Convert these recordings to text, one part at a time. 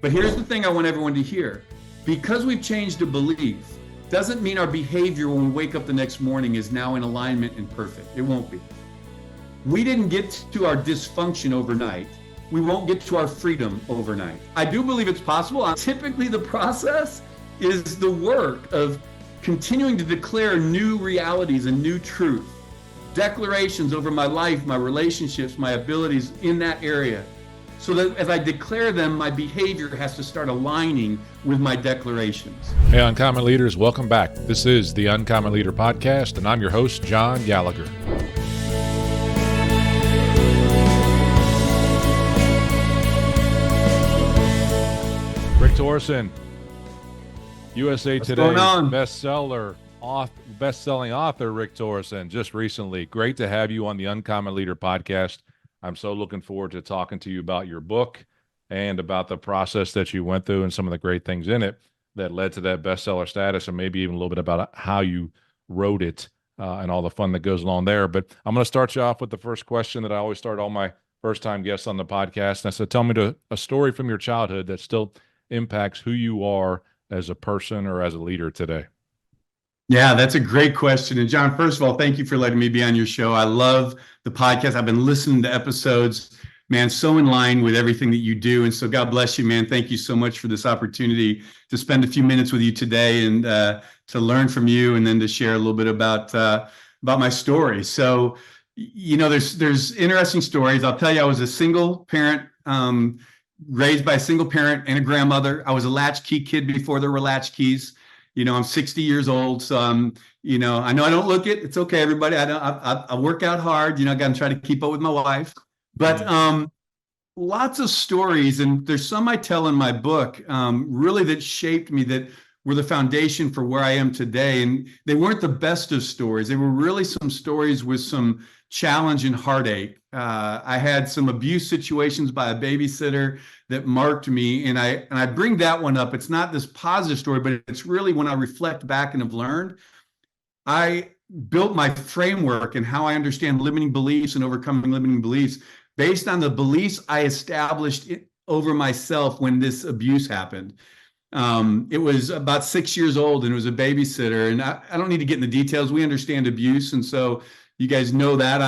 But here's the thing I want everyone to hear. Because we've changed a belief, doesn't mean our behavior when we wake up the next morning is now in alignment and perfect. It won't be. We didn't get to our dysfunction overnight. We won't get to our freedom overnight. I do believe it's possible. Typically, the process is the work of continuing to declare new realities and new truth, declarations over my life, my relationships, my abilities in that area, so that as I declare them, my behavior has to start aligning with my declarations. Hey, Uncommon Leaders, welcome back. This is the Uncommon Leader Podcast, and I'm your host, John Gallagher. Rick Torrison, USA Today best-selling author Rick Torrison, just recently. Great to have you on the Uncommon Leader Podcast. I'm so looking forward to talking to you about your book and about the process that you went through and some of the great things in it that led to that bestseller status, and maybe even a little bit about how you wrote it and all the fun that goes along there. But I'm going to start you off with the first question that I always start all my first-time guests on the podcast. And I said, tell me a story from your childhood that still impacts who you are as a person or as a leader today. Yeah, that's a great question. And John, first of all, thank you for letting me be on your show. I love the podcast. I've been listening to episodes, man, so in line with everything that you do. And so God bless you, man. Thank you so much for this opportunity to spend a few minutes with you today and to learn from you, and then to share a little bit about my story. So, you know, there's interesting stories. I'll tell you, I was a single parent, raised by a single parent and a grandmother. I was a latchkey kid before there were latchkeys. You know, I'm 60 years old, so you know, I know I don't look it. It's okay, everybody. I work out hard. You know, I got to try to keep up with my wife. But lots of stories, and there's some I tell in my book, really that shaped me, that were the foundation for where I am today. And they weren't the best of stories. They were really some stories with some challenge and heartache. I had some abuse situations by a babysitter that marked me, and I bring that one up. It's not this positive story, but it's really when I reflect back and have learned. I built my framework and how I understand limiting beliefs and overcoming limiting beliefs based on the beliefs I established over myself when this abuse happened. It was about 6 years old, and it was a babysitter, and I don't need to get in the details. We understand abuse, and so you guys know that.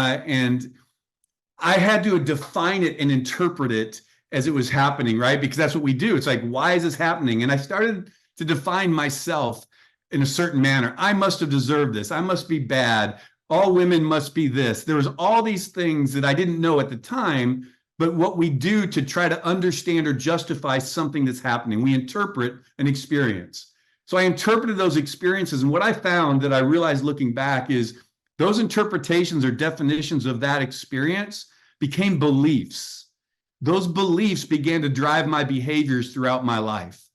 I had to define it and interpret it as it was happening, right? Because that's what we do. It's like, why is this happening? And I started to define myself in a certain manner. I must have deserved this. I must be bad. All women must be this. There was all these things that I didn't know at the time, but what we do to try to understand or justify something that's happening, we interpret an experience. So I interpreted those experiences, and what I found that I realized looking back is those interpretations or definitions of that experience became beliefs. Those beliefs began to drive my behaviors throughout my life.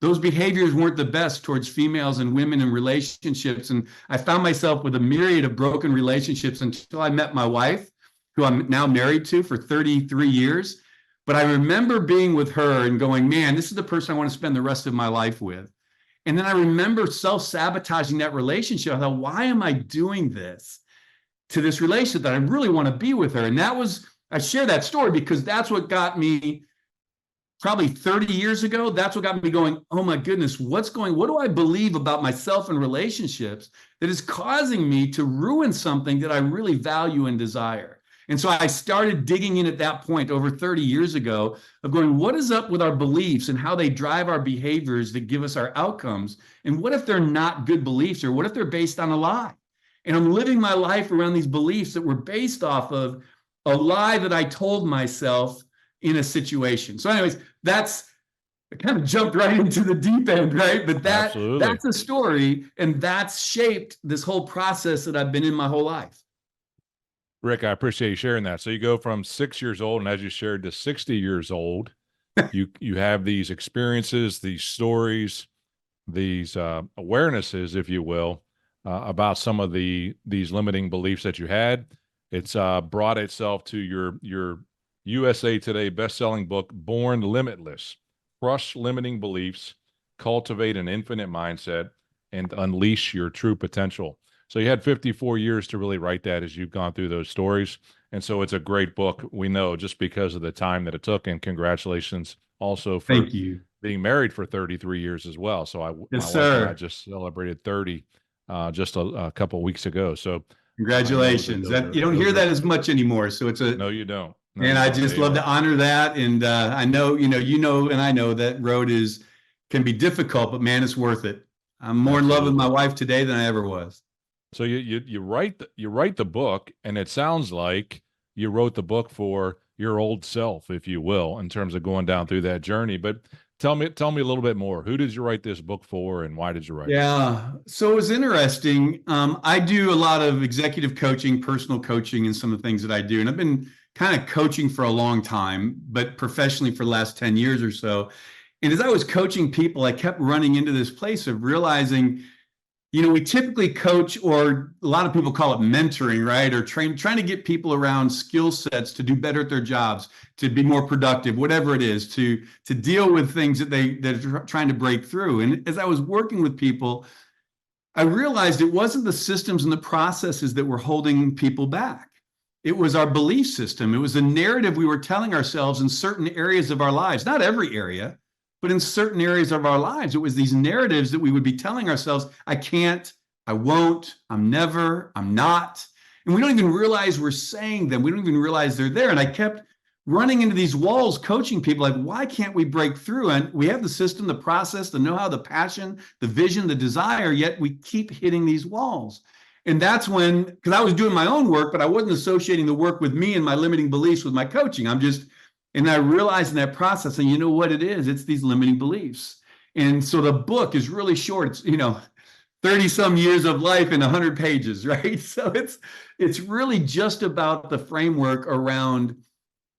Those behaviors weren't the best towards females and women in relationships. And I found myself with a myriad of broken relationships until I met my wife, who I'm now married to for 33 years. But I remember being with her and going, man, this is the person I want to spend the rest of my life with. And then I remember self-sabotaging that relationship. I thought, why am I doing this to this relationship that I really want to be with her? And I share that story because that's what got me probably 30 years ago. That's what got me going, oh my goodness, what do I believe about myself and relationships that is causing me to ruin something that I really value and desire? And so I started digging in at that point over 30 years ago of going, what is up with our beliefs and how they drive our behaviors that give us our outcomes? And what if they're not good beliefs, or what if they're based on a lie? And I'm living my life around these beliefs that were based off of a lie that I told myself in a situation. So anyways, I kind of jumped right into the deep end, right? But that's a story, and that's shaped this whole process that I've been in my whole life. Rick, I appreciate you sharing that. So you go from 6 years old, and as you shared, to 60 years old, you have these experiences, these stories, these awarenesses, if you will, about some of these limiting beliefs that you had. It's brought itself to your USA Today best-selling book, Born Limitless: Crush Limiting Beliefs, Cultivate an Infinite Mindset, and Unleash Your True Potential. So you had 54 years to really write that as you've gone through those stories. And so it's a great book, we know, just because of the time that it took. And congratulations also for Thank you. being married for 33 years as well. So my Yes, wife and I sir. just celebrated 30 just a couple of weeks ago. So I know that Congratulations. That you don't hear those are, that as much anymore. So it's a, no, you don't. No, and you I don't. just They love to are. honor that. And I know, and I know that road can be difficult, but man, it's worth it. I'm more in love with my Absolutely. wife today than I ever was. So you write the book, and it sounds like you wrote the book for your old self, if you will, in terms of going down through that journey. But tell me a little bit more. Who did you write this book for, and why did you write it? Yeah. So it was interesting. I do a lot of executive coaching, personal coaching, and some of the things that I do. And I've been kind of coaching for a long time, but professionally for the last 10 years or so. And as I was coaching people, I kept running into this place of realizing, we typically coach, or a lot of people call it mentoring, right? Or trying to get people around skill sets to do better at their jobs, to be more productive, whatever it is, to deal with things that are trying to break through. And as I was working with people, I realized it wasn't the systems and the processes that were holding people back. It was our belief system. It was the narrative we were telling ourselves in certain areas of our lives, not every area, but in certain areas of our lives. It was these narratives that we would be telling ourselves, I can't, I won't, I'm never, I'm not. And we don't even realize we're saying them. We don't even realize they're there. And I kept running into these walls, coaching people like, why can't we break through? And we have the system, the process, the know-how, the passion, the vision, the desire, yet we keep hitting these walls. And that's when, because I was doing my own work, but I wasn't associating the work with me and my limiting beliefs with my coaching. And I realized in that process, and you know what it is? It's these limiting beliefs. And so the book is really short. It's, 30 some years of life in 100 pages, right? So it's really just about the framework around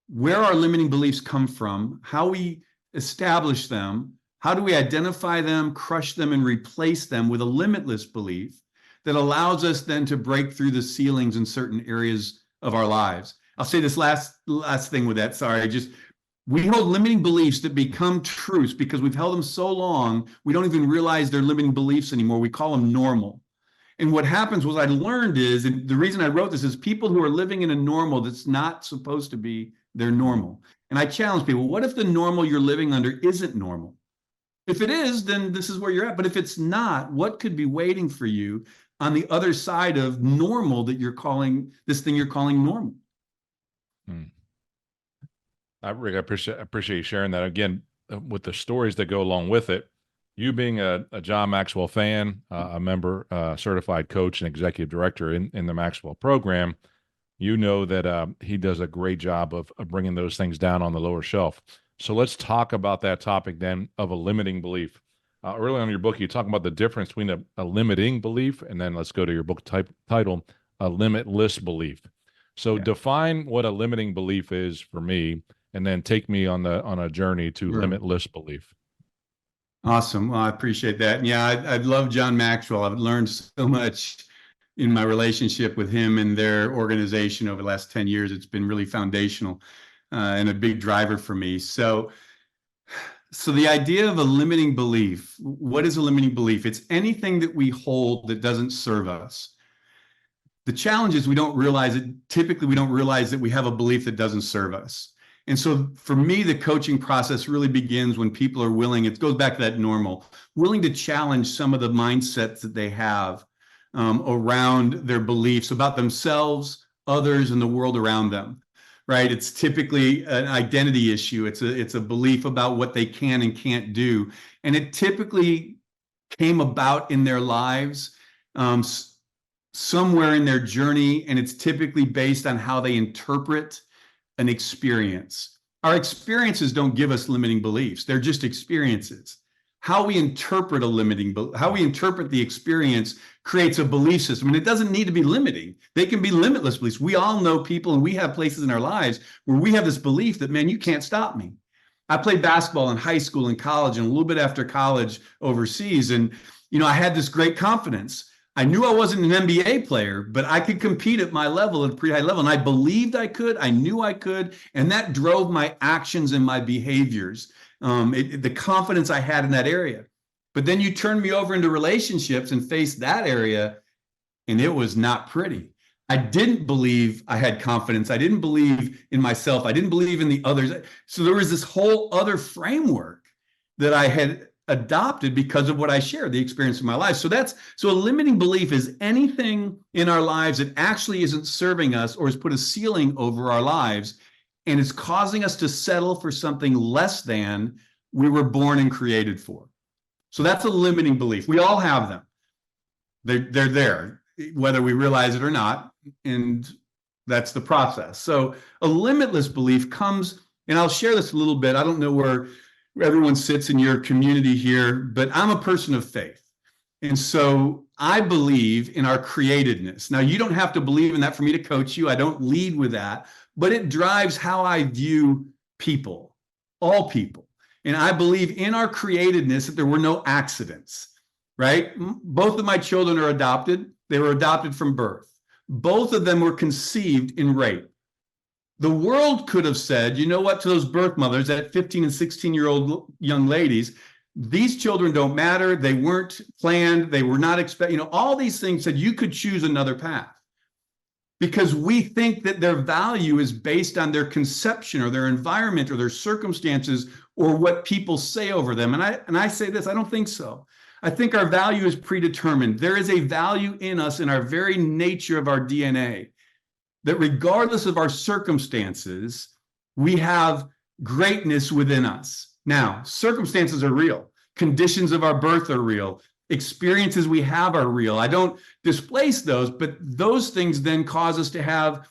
where our limiting beliefs come from, how we establish them, how do we identify them, crush them, and replace them with a limitless belief that allows us then to break through the ceilings in certain areas of our lives. I'll say this last thing with that. Sorry, we hold limiting beliefs that become truths because we've held them so long, we don't even realize they're limiting beliefs anymore. We call them normal. And what happens, what I learned is, and the reason I wrote this is people who are living in a normal that's not supposed to be their normal. And I challenge people, what if the normal you're living under isn't normal? If it is, then this is where you're at. But if it's not, what could be waiting for you on the other side of normal that you're calling, this thing you're calling normal? Rick, I appreciate you sharing that. Again, with the stories that go along with it, you being a John Maxwell fan, a member, certified coach and executive director in the Maxwell program, you know that he does a great job of bringing those things down on the lower shelf. So let's talk about that topic then of a limiting belief. Early on in your book, you talk about the difference between a limiting belief, and then let's go to your book title, A Limitless Belief. So define what a limiting belief is for me, and then take me on a journey to limitless belief. Awesome. Well, I appreciate that. And yeah, I love John Maxwell. I've learned so much in my relationship with him and their organization over the last 10 years. It's been really foundational and a big driver for me. So the idea of a limiting belief, what is a limiting belief? It's anything that we hold that doesn't serve us. The challenge is we don't realize it. Typically, we don't realize that we have a belief that doesn't serve us. And so for me, the coaching process really begins when people are willing, it goes back to that normal, willing to challenge some of the mindsets that they have around their beliefs about themselves, others, and the world around them, right? It's typically an identity issue. It's a belief about what they can and can't do. And it typically came about in their lives somewhere in their journey, and it's typically based on how they interpret an experience. Our experiences don't give us limiting beliefs. They're just experiences. How we interpret how we interpret the experience creates a belief system. And it doesn't need to be limiting. They can be limitless beliefs. We all know people, and we have places in our lives where we have this belief that, man, you can't stop me. I played basketball in high school and college and a little bit after college overseas. And, I had this great confidence. I knew I wasn't an NBA player, but I could compete at my level, at a pretty high level. And I believed I could. I knew I could. And that drove my actions and my behaviors, the confidence I had in that area. But then you turn me over into relationships and face that area, and it was not pretty. I didn't believe I had confidence. I didn't believe in myself. I didn't believe in the others. So there was this whole other framework that I had adopted because of what I shared, the experience of my life. So a limiting belief is anything in our lives that actually isn't serving us or has put a ceiling over our lives and is causing us to settle for something less than we were born and created for. So that's a limiting belief. We all have them. They're there, whether we realize it or not. And that's the process. So a limitless belief comes, and I'll share this a little bit. I don't know where everyone sits in your community here, but I'm a person of faith. And so I believe in our createdness. Now, you don't have to believe in that for me to coach you. I don't lead with that, but it drives how I view people, all people. And I believe in our createdness that there were no accidents, right? Both of my children are adopted. They were adopted from birth. Both of them were conceived in rape. The world could have said, you know what, to those birth mothers, that 15 and 16-year-old young ladies, these children don't matter. They weren't planned. They were not expected. All these things said you could choose another path because we think that their value is based on their conception or their environment or their circumstances or what people say over them. And I say this, I don't think so. I think our value is predetermined. There is a value in us, in our very nature of our DNA, that regardless of our circumstances, we have greatness within us. Now, circumstances are real. Conditions of our birth are real. Experiences we have are real. I don't displace those, but those things then cause us to have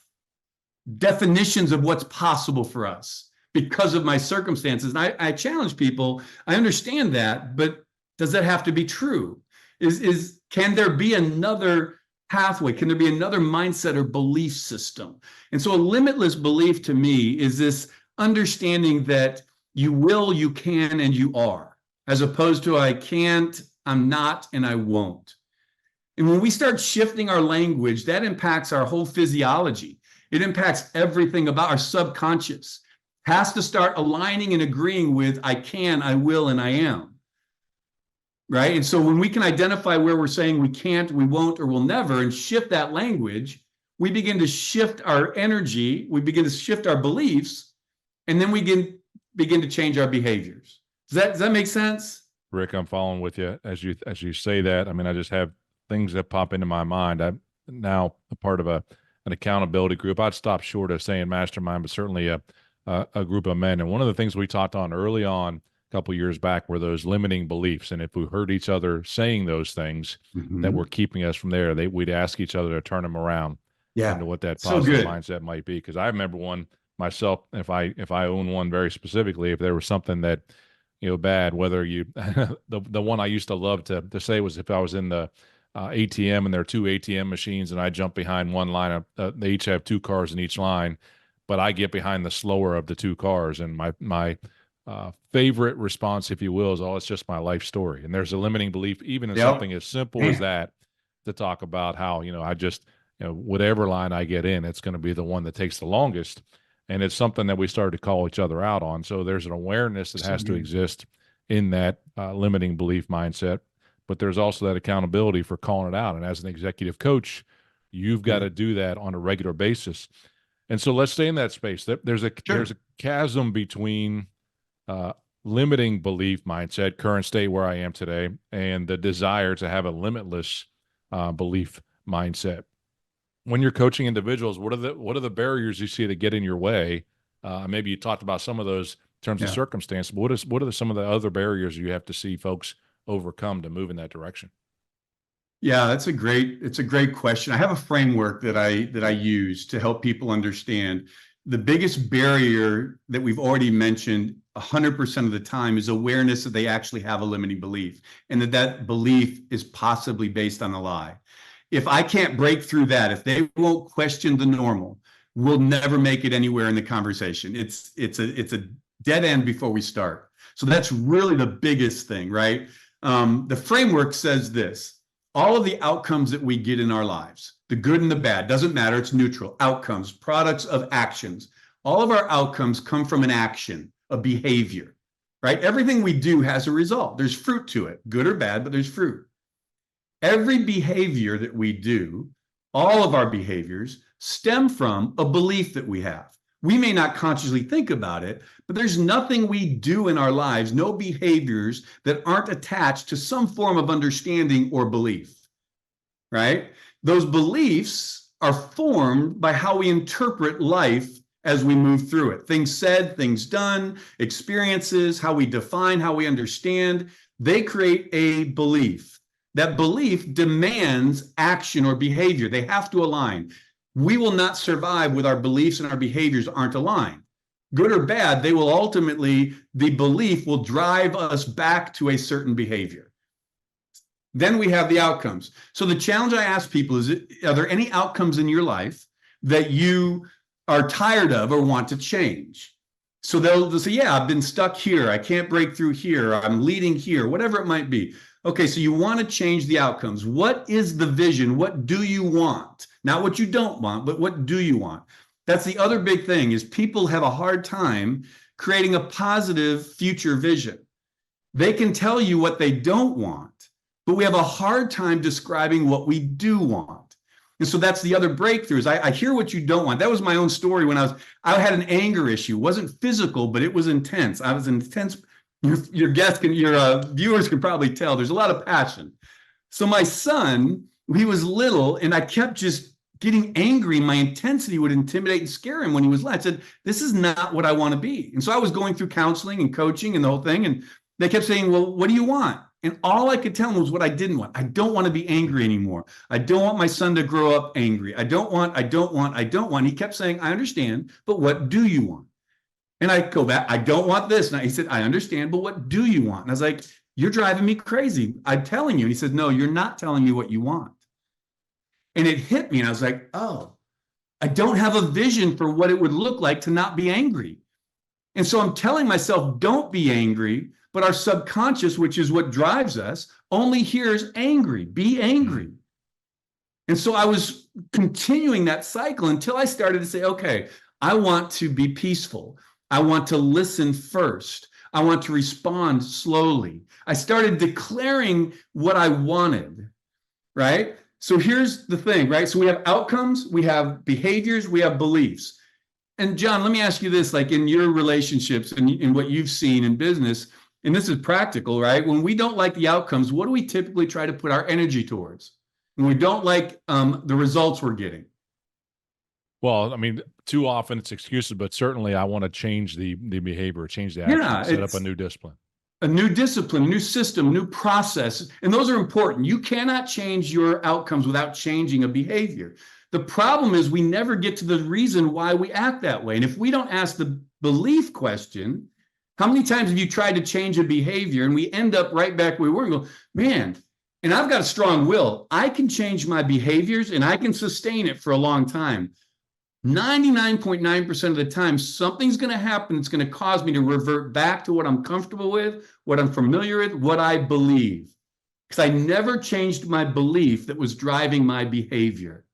definitions of what's possible for us because of my circumstances. And I challenge people, I understand that, but does that have to be true? Can there be another pathway? Can there be another mindset or belief system? And so a limitless belief to me is this understanding that you will, you can, and you are, as opposed to I can't, I'm not, and I won't. And when we start shifting our language, that impacts our whole physiology. It impacts everything about our subconscious. Has to start aligning and agreeing with I can, I will, and I am. Right? And so when we can identify where we're saying we can't, we won't, or we'll never, and shift that language, we begin to shift our energy, we begin to shift our beliefs, and then we begin to change our behaviors. Does that make sense? Rick, I'm following with you as you say that. I mean, I just have things that pop into my mind. I'm now a part of an accountability group. I'd stop short of saying mastermind, but certainly a group of men. And one of the things we talked on early on a couple of years back were those limiting beliefs. And if we heard each other saying those things that were keeping us from there, we'd ask each other to turn them around into what that positive mindset might be. Because I remember one myself, if I own one very specifically, if there was something that, bad, whether you, the one I used to love to say was if I was in the ATM and there are two ATM machines and I jump behind one line, they each have two cars in each line, but I get behind the slower of the two cars. And my favorite response, if you will, is, oh, it's just my life story. And there's a limiting belief, even in something as simple as that, to talk about how, I just, whatever line I get in, it's going to be the one that takes the longest. And it's something that we started to call each other out on. So there's an awareness that has to exist in that limiting belief mindset, but there's also that accountability for calling it out. And as an executive coach, you've got to do that on a regular basis. And so let's stay in that space. There's a chasm between limiting belief mindset, current state where I am today, and the desire to have a limitless belief mindset. When you're coaching individuals, what are the barriers you see that get in your way? Maybe you talked about some of those in terms of circumstance, but what are some of the other barriers you have to see folks overcome to move in that direction? Yeah, it's a great question. I have a framework that I use to help people understand. The biggest barrier that we've already mentioned 100% of the time is awareness that they actually have a limiting belief and that belief is possibly based on a lie. If I can't break through that, if they won't question the normal, we'll never make it anywhere in the conversation. It's a dead end before we start. So that's really the biggest thing, right? The framework says this: all of the outcomes that we get in our lives, the good and the bad, doesn't matter, it's neutral. Outcomes, products of actions. All of our outcomes come from an action, a behavior, right? Everything we do has a result. There's fruit to it, good or bad, but there's fruit. Every behavior that we do all of our behaviors stem from a belief that we have. We may not consciously think about it, but there's nothing we do in our lives, no behaviors that aren't attached to some form of understanding or belief, right? Those beliefs are formed by how we interpret life as we move through it. Things said, things done, experiences, how we define, how we understand, they create a belief. That belief demands action or behavior. They have to align. We will not survive with our beliefs and our behaviors aren't aligned. Good or bad, they will ultimately, the belief will drive us back to a certain behavior. Then we have the outcomes. So the challenge I ask people is, are there any outcomes in your life that you are tired of or want to change? So they'll say, yeah, I've been stuck here. I can't break through here. I'm leading here, whatever it might be. Okay, so you want to change the outcomes. What is the vision? What do you want? Not what you don't want, but what do you want? That's the other big thing, is people have a hard time creating a positive future vision. They can tell you what they don't want, but we have a hard time describing what we do want. And so that's the other breakthrough, is I hear what you don't want. That was my own story when I had an anger issue. It wasn't physical, but it was intense. I was intense. Your viewers can probably tell there's a lot of passion. So my son, he was little, and I kept just getting angry. My intensity would intimidate and scare him when he was little. I said, this is not what I want to be. And so I was going through counseling and coaching and the whole thing. And they kept saying, well, what do you want? And all I could tell them was what I didn't want. I don't want to be angry anymore. I don't want my son to grow up angry. I don't want. He kept saying, I understand, but what do you want? And I go back, I don't want this. And he said, I understand, but what do you want? And I was like, you're driving me crazy. I'm telling you. And he said, no, you're not telling me what you want. And it hit me. And I was like, oh, I don't have a vision for what it would look like to not be angry. And so I'm telling myself, don't be angry. But our subconscious, which is what drives us, only hears angry, be angry. And so I was continuing that cycle until I started to say, okay, I want to be peaceful. I want to listen first. I want to respond slowly. I started declaring what I wanted, right? So here's the thing, right? So we have outcomes, we have behaviors, we have beliefs. And John, let me ask you this, like in your relationships and in what you've seen in business, and this is practical, right? When we don't like the outcomes, what do we typically try to put our energy towards? When we don't like the results we're getting? Well, I mean, too often it's excuses, but certainly I want to change the behavior, change the action, set up a new discipline. A new discipline, a new system, new process. And those are important. You cannot change your outcomes without changing a behavior. The problem is we never get to the reason why we act that way. And if we don't ask the belief question, how many times have you tried to change a behavior and we end up right back where we were and go, man, and I've got a strong will. I can change my behaviors and I can sustain it for a long time. 99.9% of the time, something's going to happen that's going to cause me to revert back to what I'm comfortable with, what I'm familiar with, what I believe. Because I never changed my belief that was driving my behavior.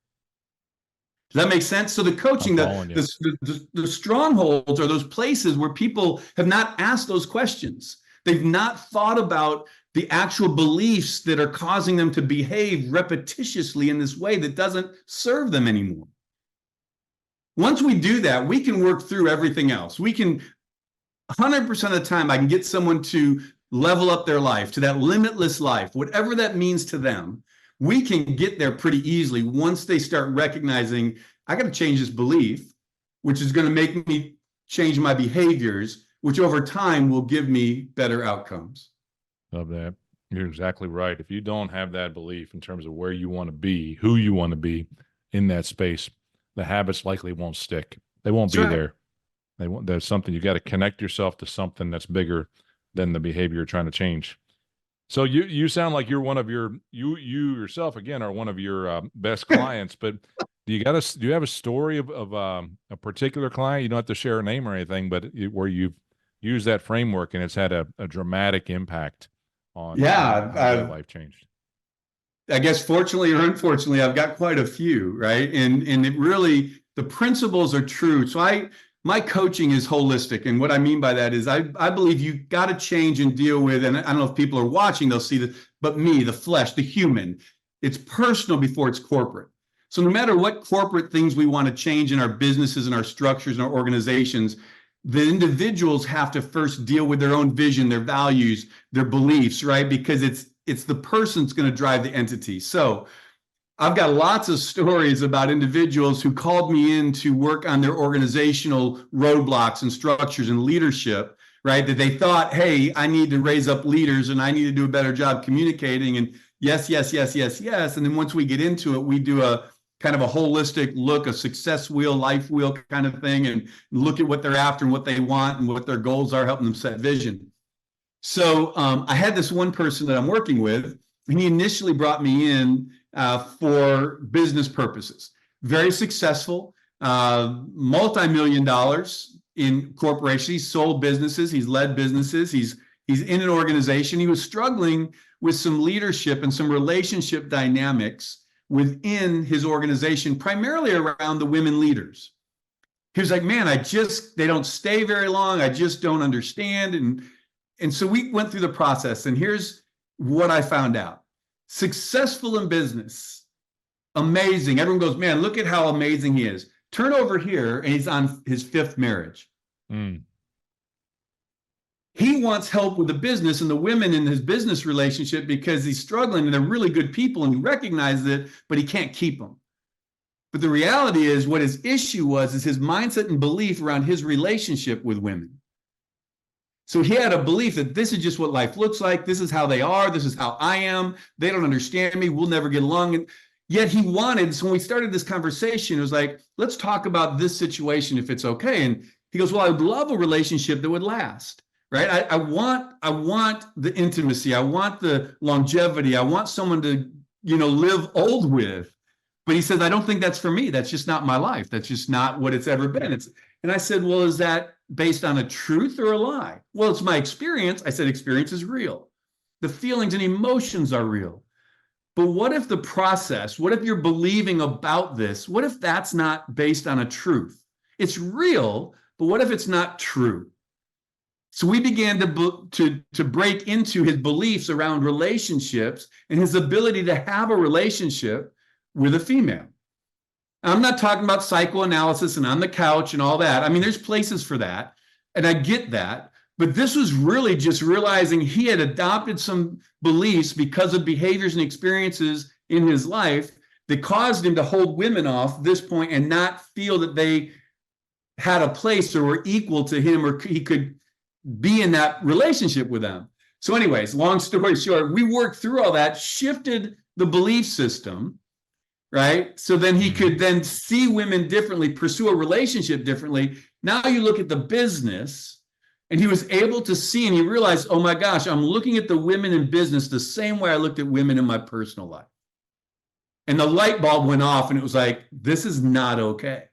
Does that make sense? So the coaching, the strongholds are those places where people have not asked those questions. They've not thought about the actual beliefs that are causing them to behave repetitiously in this way that doesn't serve them anymore. Once we do that, we can work through everything else. We can, 100% of the time, I can get someone to level up their life to that limitless life, whatever that means to them. We can get there pretty easily once they start recognizing, I got to change this belief, which is going to make me change my behaviors, which over time will give me better outcomes. Love that. You're exactly right. If you don't have that belief in terms of where you want to be, who you want to be in that space, the habits likely won't stick. They won't be there. There's something, you got to connect yourself to something that's bigger than the behavior you're trying to change. So you sound like you're one of you yourself again are one of your best clients. But do you have a story of a particular client? You don't have to share a name or anything, but where you've used that framework and it's had a dramatic impact on how your life changed. I guess fortunately or unfortunately, I've got quite a few, right? And it really, the principles are true. So my coaching is holistic. And what I mean by that is I believe you got to change and deal with, and I don't know if people are watching, they'll see this, but me, the flesh, the human, it's personal before it's corporate. So no matter what corporate things we want to change in our businesses and our structures and our organizations, the individuals have to first deal with their own vision, their values, their beliefs, right? Because it's the person that's going to drive the entity. So I've got lots of stories about individuals who called me in to work on their organizational roadblocks and structures and leadership, right? That they thought, hey, I need to raise up leaders and I need to do a better job communicating. And yes, yes, yes, yes, yes. And then once we get into it, we do a kind of a holistic look, a success wheel, life wheel kind of thing, and look at what they're after and what they want and what their goals are, helping them set vision. So I had this one person that I'm working with, and he initially brought me in for business purposes. Very successful, multi-million dollars in corporations. He's sold businesses, he's led businesses, he's in an organization. He was struggling with some leadership and some relationship dynamics within his organization, primarily around the women leaders. He was like, man, they don't stay very long. I just don't understand. And so we went through the process, and here's what I found out. Successful in business, amazing. Everyone goes, man, look at how amazing he is. Turn over here, and he's on his 5th marriage. He wants help with the business and the women in his business relationship because he's struggling, and they're really good people, and he recognizes it, but he can't keep them. But the reality is, what his issue is his mindset and belief around his relationship with women. So he had a belief that this is just what life looks like. This is how they are. This is how I am. They don't understand me. We'll never get along. And yet he wanted, so when we started this conversation, it was like, let's talk about this situation if it's okay. And he goes, well, I would love a relationship that would last, right? I want the intimacy. I want the longevity. I want someone to, live old with. But he says, I don't think that's for me. That's just not my life. That's just not what it's ever been. And I said, well, is that based on a truth or a lie? Well, it's my experience. I said, experience is real. The feelings and emotions are real. But what if the process, what if you're believing about this? What if that's not based on a truth? It's real, but what if it's not true? So we began to break into his beliefs around relationships and his ability to have a relationship with a female. I'm not talking about psychoanalysis and on the couch and all that. I mean, there's places for that, and I get that. But this was really just realizing he had adopted some beliefs because of behaviors and experiences in his life that caused him to hold women off this point and not feel that they had a place or were equal to him, or he could be in that relationship with them. So anyways, long story short, we worked through all that, shifted the belief system, right? So then he could then see women differently, pursue a relationship differently. Now you look at the business, and he was able to see, and he realized, oh my gosh, I'm looking at the women in business the same way I looked at women in my personal life. And the light bulb went off, and it was like, this is not okay.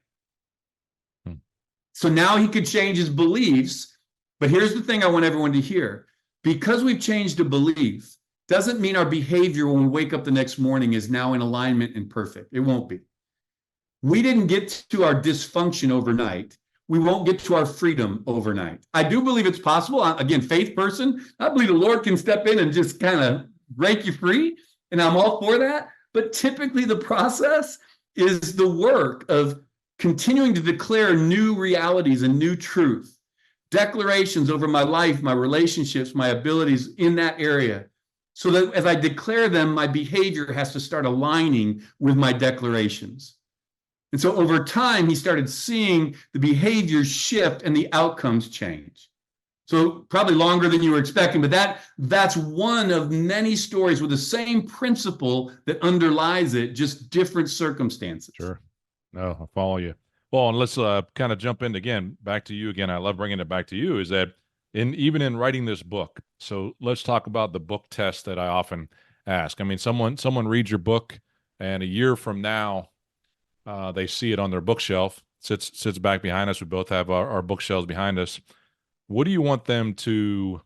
So now he could change his beliefs. But here's the thing I want everyone to hear. Because we've changed a belief, doesn't mean our behavior when we wake up the next morning is now in alignment and perfect. It won't be. We didn't get to our dysfunction overnight. We won't get to our freedom overnight. I do believe it's possible. Again, faith person, I believe the Lord can step in and just kind of break you free, and I'm all for that. But typically the process is the work of continuing to declare new realities and new truth, declarations over my life, my relationships, my abilities in that area. So that as I declare them, my behavior has to start aligning with my declarations. And so over time, he started seeing the behaviors shift and the outcomes change. So probably longer than you were expecting, but that's one of many stories with the same principle that underlies it, just different circumstances. Sure. No, I follow you. Well, and let's kind of jump in again, back to you again. I love bringing it back to you, is that even in writing this book. So let's talk about the book test that I often ask. I mean, someone reads your book, and a year from now, they see it on their bookshelf, sits back behind us. We both have our bookshelves behind us. What do you want them to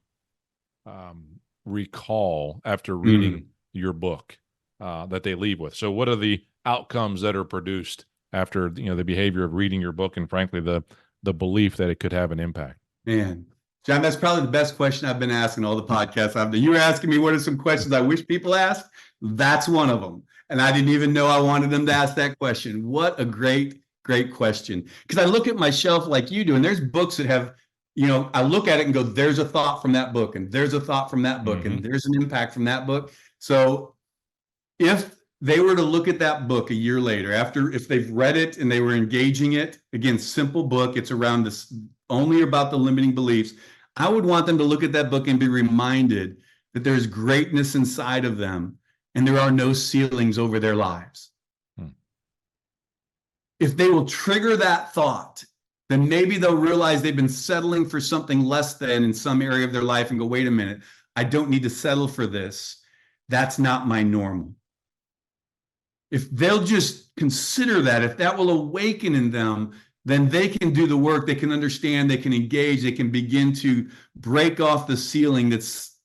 recall after reading your book that they leave with? So what are the outcomes that are produced after the behavior of reading your book, and frankly the belief that it could have an impact? Man, John, that's probably the best question I've been asking all the podcasts I've done. You were asking me what are some questions I wish people asked? That's one of them. And I didn't even know I wanted them to ask that question. What a great, great question. Because I look at my shelf like you do, and there's books that have, I look at it and go, there's a thought from that book, and there's a thought from that book, and there's an impact from that book. So if they were to look at that book a year later, if they've read it and they were engaging it, again, simple book, it's around this, only about the limiting beliefs. I would want them to look at that book and be reminded that there's greatness inside of them and there are no ceilings over their lives. If they will trigger that thought, then maybe they'll realize they've been settling for something less than in some area of their life and go, wait a minute, I don't need to settle for this. That's not my normal. If they'll just consider that, if that will awaken in them, then they can do the work, they can understand, they can engage, they can begin to break off the ceiling that's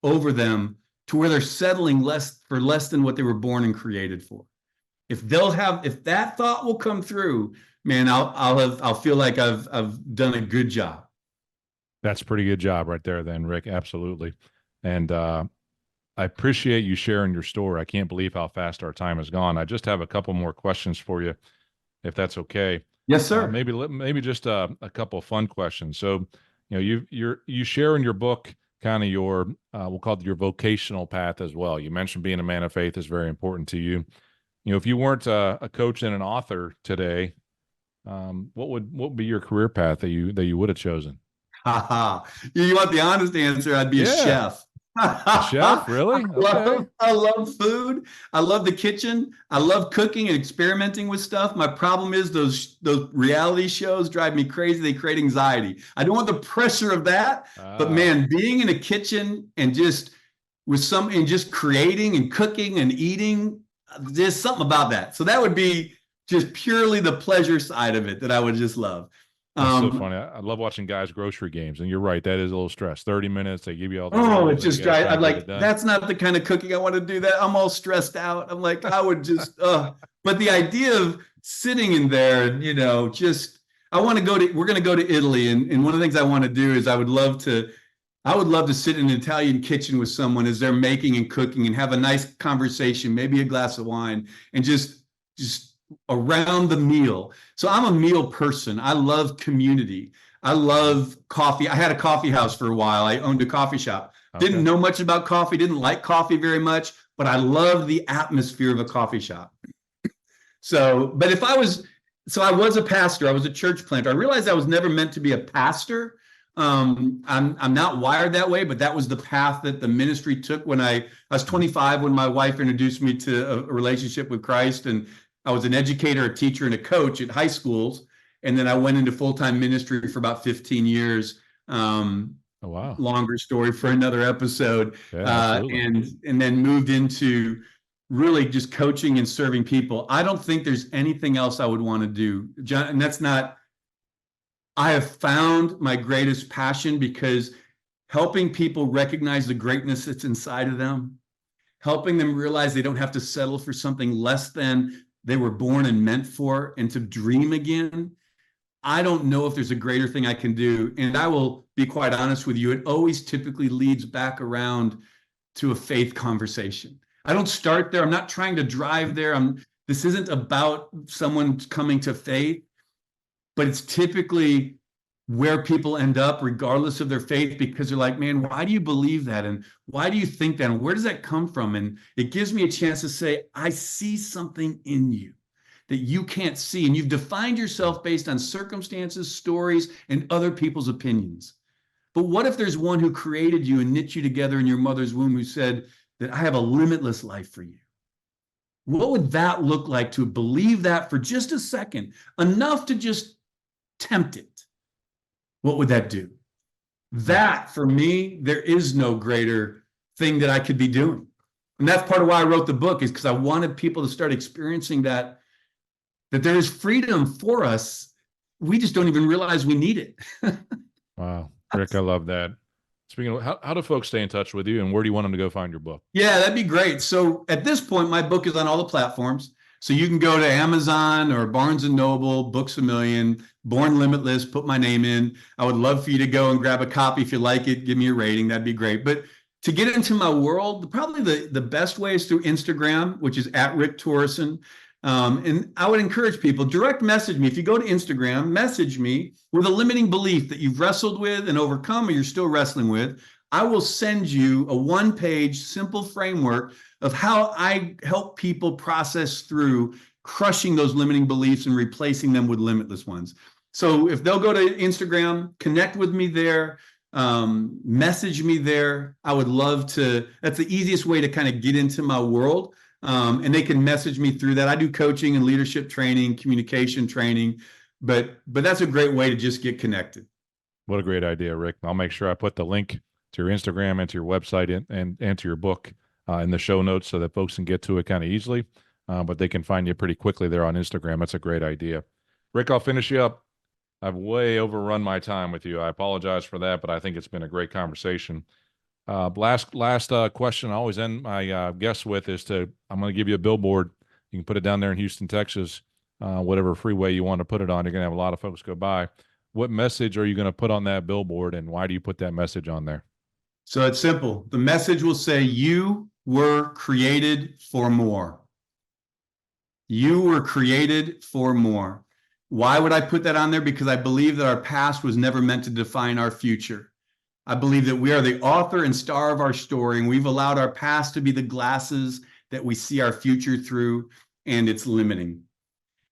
over them to where they're settling for less than what they were born and created for. If that thought will come through, man, I'll feel like I've done a good job. That's a pretty good job right there then, Rick. Absolutely. And I appreciate you sharing your story. I can't believe how fast our time has gone. I just have a couple more questions for you, if that's okay. Yes, sir. Maybe just a couple of fun questions. So, you share in your book kind of your we'll call it your vocational path as well. You mentioned being a man of faith is very important to you. If you weren't a coach and an author today, what would be your career path that you would have chosen? You want the honest answer? I'd be a chef. A chef, really? I love food. I love the kitchen. I love cooking and experimenting with stuff. My problem is those reality shows drive me crazy. They create anxiety. I don't want the pressure of that. But man, being in a kitchen and just creating and cooking and eating, there's something about that. So that would be just purely the pleasure side of it that I would just love. That's so funny. I love watching guys' grocery games, and you're right. That is a little stress. 30 minutes, they give you all the. Oh, it just drives. I'm like, that's not the kind of cooking I want to do. That I'm all stressed out. I'm like, I would just. But the idea of sitting in there, and I want to go to. We're going to go to Italy, and one of the things I want to do is I would love to sit in an Italian kitchen with someone as they're making and cooking, and have a nice conversation, maybe a glass of wine, and just around the meal. So I'm a meal person. I love community. I love coffee. I had a coffee house for a while. I owned a coffee shop. Okay. Didn't know much about coffee, didn't like coffee very much, but I love the atmosphere of a coffee shop. But I was a pastor. I was a church planter. I realized I was never meant to be a pastor. I'm not wired that way, but that was the path that the ministry took when I was 25, when my wife introduced me to a relationship with Christ. And I was an educator, a teacher, and a coach at high schools. And then I went into full-time ministry for about 15 years. Oh, wow. Longer story for another episode. Yeah, and then moved into really just coaching and serving people. I don't think there's anything else I would want to do, John. And I have found my greatest passion because helping people recognize the greatness that's inside of them, helping them realize they don't have to settle for something less than they were born and meant for, and to dream again. I don't know if there's a greater thing I can do. And I will be quite honest with you, it always typically leads back around to a faith conversation. I don't start there. I'm not trying to drive there. This isn't about someone coming to faith, but it's typically where people end up regardless of their faith, because they're like, man, why do you believe that? And why do you think that? And where does that come from? And it gives me a chance to say, I see something in you that you can't see. And you've defined yourself based on circumstances, stories, and other people's opinions. But what if there's one who created you and knit you together in your mother's womb, who said that I have a limitless life for you? What would that look like to believe that for just a second, enough to just tempt it? What would that do? That, for me, there is no greater thing that I could be doing. And that's part of why I wrote the book, is because I wanted people to start experiencing that there is freedom for us. We just don't even realize we need it. Wow. Rick, I love that. Speaking of, how do folks stay in touch with you, and where do you want them to go find your book? Yeah, that'd be great. So at this point, my book is on all the platforms. So you can go to Amazon or Barnes and Noble, Books a Million, Born Limitless, put my name in. I would love for you to go and grab a copy if you like it. Give me a rating. That'd be great. But to get into my world, probably the best way is through Instagram, which is at Rick Torrison. And I would encourage people, direct message me. If you go to Instagram, message me with a limiting belief that you've wrestled with and overcome or you're still wrestling with. I will send you a one-page simple framework of how I help people process through crushing those limiting beliefs and replacing them with limitless ones. So if they'll go to Instagram, connect with me there, message me there. I would love to. That's the easiest way to kind of get into my world. And they can message me through that. I do coaching and leadership training, communication training, but that's a great way to just get connected. What a great idea, Rick. I'll make sure I put the link to your Instagram and to your website and to your book in the show notes so that folks can get to it kind of easily, but they can find you pretty quickly there on Instagram. That's a great idea. Rick, I'll finish you up. I've way overrun my time with you. I apologize for that, but I think it's been a great conversation. Last question I always end my guests with is I'm going to give you a billboard. You can put it down there in Houston, Texas, whatever freeway you want to put it on. You're going to have a lot of folks go by. What message are you going to put on that billboard, and why do you put that message on there? So it's simple. The message will say, you were created for more. You were created for more. Why would I put that on there? Because I believe that our past was never meant to define our future. I believe that we are the author and star of our story, and we've allowed our past to be the glasses that we see our future through, and it's limiting.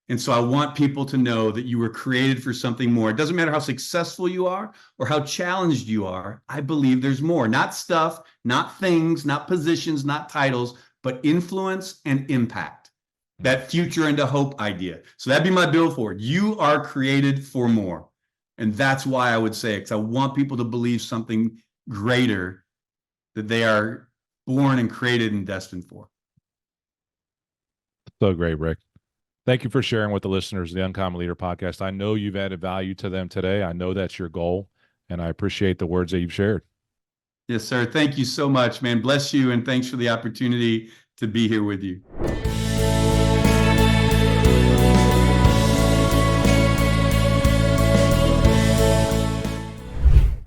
And so I want people to know that you were created for something more. It doesn't matter how successful you are or how challenged you are. I believe there's more, not stuff, not things, not positions, not titles, but influence and impact. That future into hope idea. So that'd be my billboard. You are created for more. And that's why I would say it, because I want people to believe something greater that they are born and created and destined for. So great, Rick. Thank you for sharing with the listeners of the Uncommon Leader podcast. I know you've added value to them today. I know that's your goal, and I appreciate the words that you've shared. Yes, sir. Thank you so much, man. Bless you, and thanks for the opportunity to be here with you.